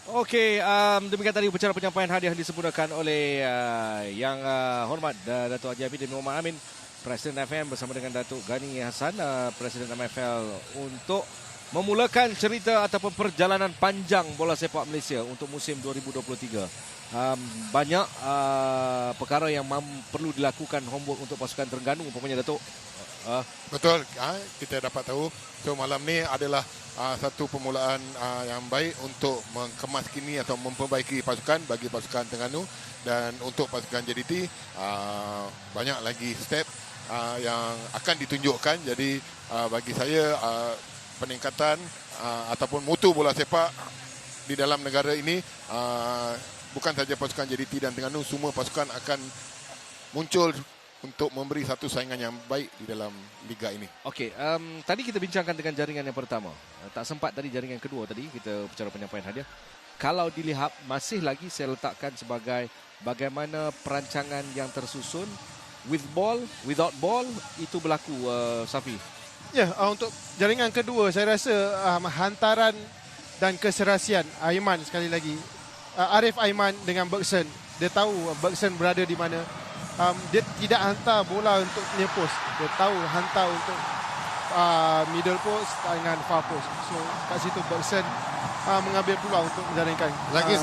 Okey, demikian tadi upacara penyampaian hadiah disempurnakan oleh yang hormat Datuk Haji Hamid bin Muhammad Amin, Presiden FM bersama dengan Datuk Ghani Hassan, Presiden MFL, untuk memulakan cerita ataupun perjalanan panjang bola sepak Malaysia untuk musim 2023. Banyak perkara yang perlu dilakukan homework untuk pasukan Terengganu, umpamanya Datuk. Betul, kita dapat tahu. So malam ni adalah satu permulaan yang baik untuk mengkemaskini atau memperbaiki pasukan bagi pasukan Terengganu, dan untuk pasukan JDT banyak lagi step yang akan ditunjukkan. Jadi bagi saya peningkatan ataupun mutu bola sepak di dalam negara ini, bukan saja pasukan JDT dan Terengganu, semua pasukan akan muncul untuk memberi satu saingan yang baik di dalam liga ini. Okey, tadi kita bincangkan dengan jaringan yang pertama. Tak sempat tadi jaringan kedua tadi kita bicara penyampaian hadiah. Kalau dilihat masih lagi saya letakkan sebagai bagaimana perancangan yang tersusun with ball, without ball itu berlaku, Safi. Ya, untuk jaringan kedua saya rasa hantaran dan keserasian Aiman sekali lagi. Arif Aiman dengan Bergson, dia tahu Bergson berada di mana. Dia tidak hantar bola untuk near post. Dia tahu hantar untuk middle post dengan far post. So kat situ Bergson mengambil peluang untuk menjaringkan.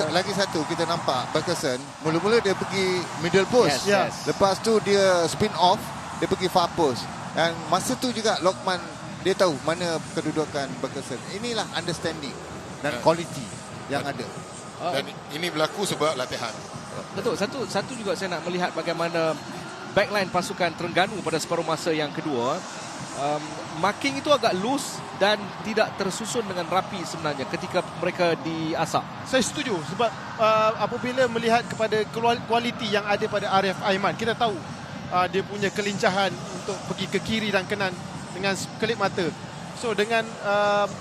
Lagi satu kita nampak Bergson mula-mula dia pergi middle post. Yes. Lepas tu dia spin off, dia pergi far post. Dan masa tu juga Lokman dia tahu mana kedudukan Bergson. Inilah understanding dan quality yang ada. Dan ini berlaku sebab latihan. Betul. Satu juga saya nak melihat bagaimana backline pasukan Terengganu pada separuh masa yang kedua. Marking itu agak loose dan tidak tersusun dengan rapi sebenarnya ketika mereka diasap. Saya setuju sebab apabila melihat kepada kualiti yang ada pada Arif Aiman, kita tahu dia punya kelincahan untuk pergi ke kiri dan kanan dengan kelip mata. So dengan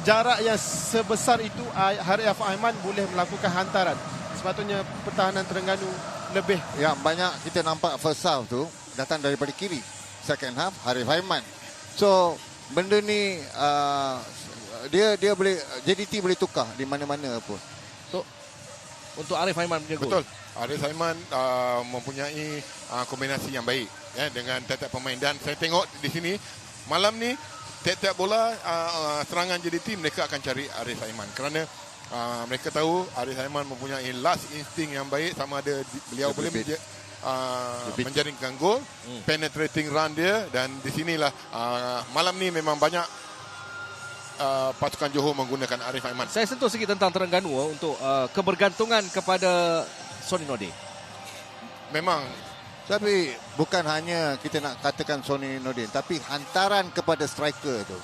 jarak yang sebesar itu, Arif Aiman boleh melakukan hantaran. Sepatutnya pertahanan Terengganu lebih. Yang banyak kita nampak first half tu datang daripada kiri. Second half Arif Aiman. So benda ni dia boleh, JDT boleh tukar di mana-mana pun. So untuk Arif Aiman punya gol. Betul. Arif Aiman mempunyai kombinasi yang baik dengan tiap-tiap pemain, dan saya tengok di sini malam ni tiap-tiap bola serangan JDT mereka akan cari Arif Aiman kerana mereka tahu Arif Aiman mempunyai last instinct yang baik, sama ada beliau boleh menjaringkan gol, penetrating run dia, dan di sinilah malam ni memang banyak pasukan Johor menggunakan Arif Aiman. Saya sentuh sikit tentang Terengganu untuk kebergantungan kepada Sony Nordin. Memang. Tapi bukan hanya kita nak katakan Sony Nordin, tapi hantaran kepada striker tu.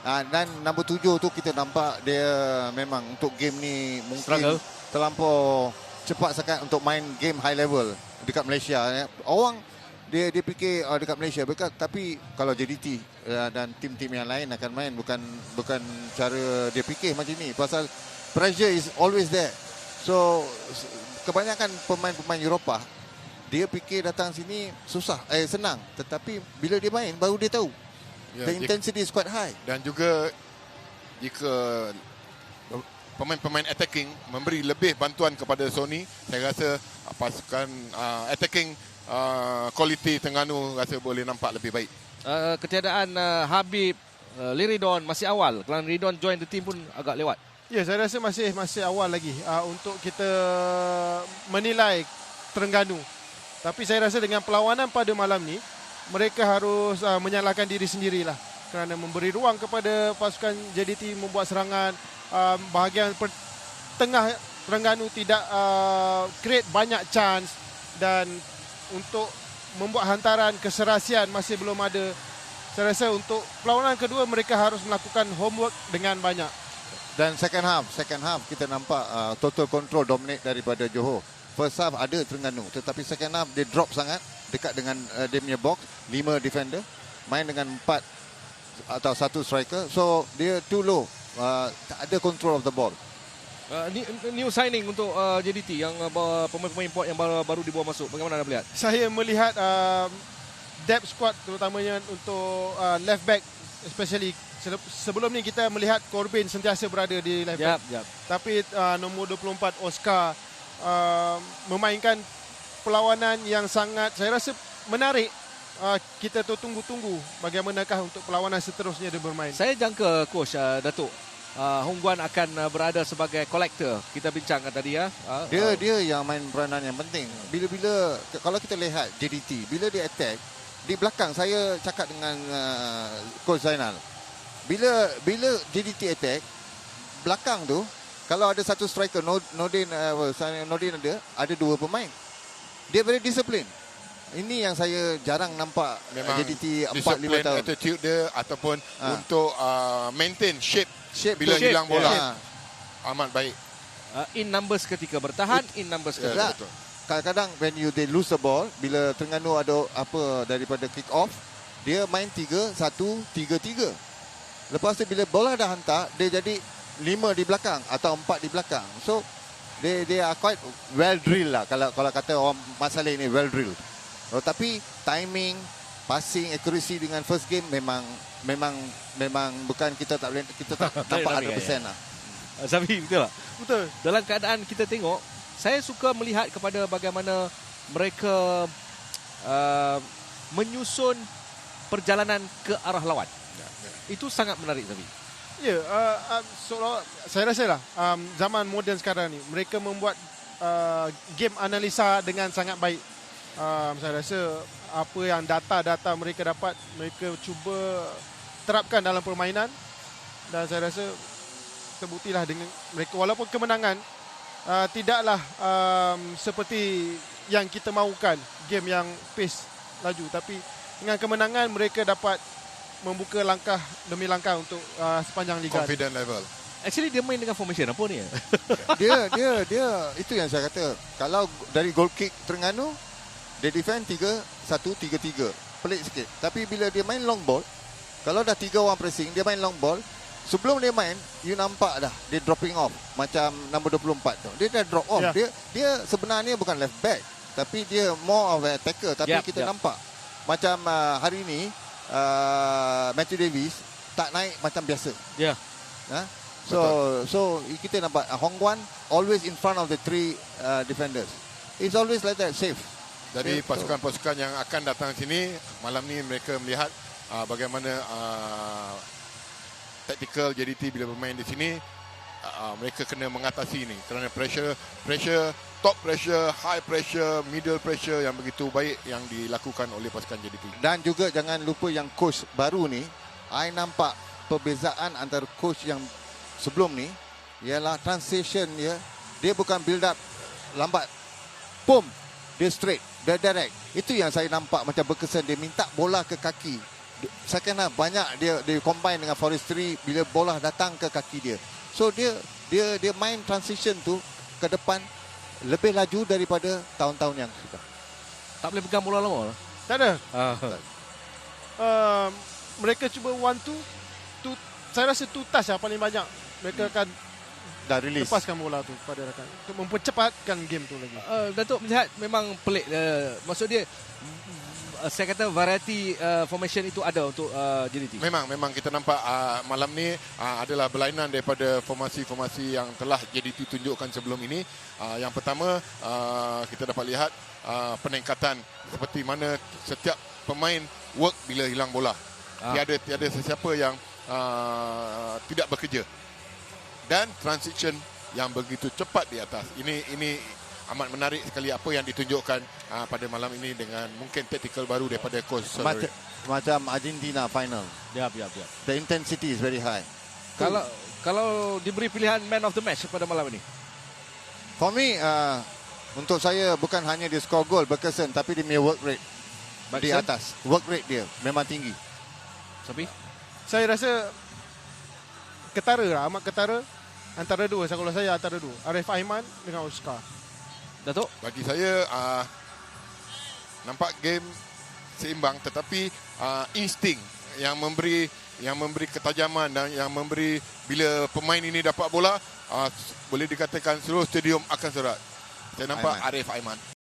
Dan nombor 7 tu kita nampak dia memang untuk game ni mungkin terlampau cepat sangat untuk main game high level dekat Malaysia. Orang dia fikir dekat Malaysia, tapi kalau JDT dan tim-tim yang lain akan main bukan cara dia fikir macam ni. Pasal pressure is always there. So kebanyakan pemain-pemain Eropah dia fikir datang sini senang, tetapi bila dia main baru dia tahu. The intensity is quite high. Dan juga jika pemain-pemain attacking memberi lebih bantuan kepada Sony, saya rasa pasukan attacking quality Terengganu rasa boleh nampak lebih baik. Ketiadaan Habib Liridon masih awal. Kalau Liridon join the team pun agak lewat. Ya, saya rasa masih awal lagi untuk kita menilai Terengganu. Tapi saya rasa dengan perlawanan pada malam ni, mereka harus menyalahkan diri sendirilah kerana memberi ruang kepada pasukan JDT membuat serangan. Bahagian tengah Terengganu tidak create banyak chance, dan untuk membuat hantaran keserasian masih belum ada. Saya rasa untuk perlawanan kedua mereka harus melakukan homework dengan banyak. Dan second half kita nampak total control dominate daripada Johor. First half ada Terengganu, tetapi second half dia drop sangat dekat dengan dia punya box, 5 defender, main dengan 4 atau 1 striker. So dia too low, tak ada control of the ball. New signing untuk JDT yang pemain-pemain import yang baru dibawa masuk. Bagaimana anda melihat? Saya melihat depth squad terutamanya untuk left back, especially sebelum ni kita melihat Corbin sentiasa berada di left back. Tapi nombor 24 Oscar memainkan perlawanan yang sangat, saya rasa menarik. Kita tunggu-tunggu bagaimanakah untuk perlawanan seterusnya dia bermain. Saya jangka coach Datuk Hong Guan akan berada sebagai kolektor. Kita bincang tadi ya. Dia yang main peranan yang penting. Bila kalau kita lihat JDT, bila dia attack di belakang, saya cakap dengan coach Zainal. Bila JDT attack belakang tu, kalau ada satu striker Nordin ada dua pemain. Dia very discipline. Ini yang saya jarang nampak. Memang JDT 4-5 tahun. Attitude dia ataupun untuk maintain shape bila hilang bola. Amat baik. In numbers ketika bertahan, in numbers ketika betul. Kadang-kadang when they lose the ball, bila Terengganu ada apa daripada kick off, dia main 3-1-3-3. Lepas tu bila bola dah hantar, dia jadi 5 di belakang atau 4 di belakang. So they are quite well drilled lah. Kalau kata orang masalah ini well drilled. Tapi timing, passing, accuracy dengan first game memang bukan kita tak boleh, kita tak nampak 100% lah. Safi, betul tak? Betul. Dalam keadaan kita tengok, saya suka melihat kepada bagaimana mereka menyusun perjalanan ke arah lawan. Itu sangat menarik, Safi. Ya, saya rasa lah zaman moden sekarang ni mereka membuat game analisa dengan sangat baik. Saya rasa apa yang data-data mereka dapat, mereka cuba terapkan dalam permainan, dan saya rasa terbuktilah dengan mereka, walaupun kemenangan tidaklah seperti yang kita mahukan, game yang pace laju, tapi dengan kemenangan mereka dapat membuka langkah demi langkah untuk sepanjang liga. Confident level. Actually dia main dengan formation apa ni? Dia itu yang saya kata. Kalau dari goal kick Terengganu, dia defend 3-1-3-3. Pelik sikit. Tapi bila dia main long ball, kalau dah 3 orang pressing, dia main long ball, sebelum dia main, you nampak dah dia dropping off. Macam nombor 24 tu. Dia dah drop off. Dia sebenarnya bukan left back, tapi dia more of a attacker. Tapi kita nampak macam hari ni Matthew Davis tak naik macam biasa. So kita nampak Hong Guan always in front of the 3 defenders. It's always like that, safe. Jadi pasukan-pasukan yang akan datang sini malam ni, mereka melihat bagaimana tactical JDT bila bermain di sini. Mereka kena mengatasi ini kerana pressure, top pressure, high pressure, middle pressure yang begitu baik yang dilakukan oleh pasukan JDT. Dan juga jangan lupa yang coach baru ni, I nampak perbezaan antara coach yang sebelum ni ialah transition dia. Dia bukan build up lambat, boom, dia straight, dia direct. Itu yang saya nampak macam berkesan. Dia minta bola ke kaki. Second half banyak dia combine dengan Forestry bila bola datang ke kaki dia. So dia main transition tu ke depan lebih laju daripada tahun-tahun yang sudah. Tak boleh pegang bola lama. Tak ada. Mereka cuba one two, saya rasa two touch yang paling banyak. Mereka akan dah release, lepaskan bola tu pada rakan untuk mempercepatkan game tu lagi. Datuk melihat memang pelik. Maksud dia, saya kata variety formation itu ada untuk JDT. Memang kita nampak malam ni adalah berlainan daripada formasi-formasi yang telah JDT tunjukkan sebelum ini. Yang pertama, kita dapat lihat peningkatan seperti mana setiap pemain work bila hilang bola. Tiada sesiapa yang tidak bekerja. Dan transition yang begitu cepat di atas. Ini amat menarik sekali apa yang ditunjukkan pada malam ini dengan mungkin tactical baru daripada coach Solari. Macam Argentina final. Ya. The intensity is very high. Kalau diberi pilihan man of the match pada malam ini, for me, untuk saya bukan hanya dia score goal berkesan, tapi dia punya work rate di atas. Work rate dia memang tinggi. Sabi? Saya rasa amat ketara antara dua. Kalau saya antara dua, Arif Aiman dengan Oscar. Datuk? Bagi saya nampak game seimbang, tetapi insting yang memberi ketajaman dan yang memberi bila pemain ini dapat bola, boleh dikatakan seluruh stadium akan sorak. Saya nampak Arif Aiman.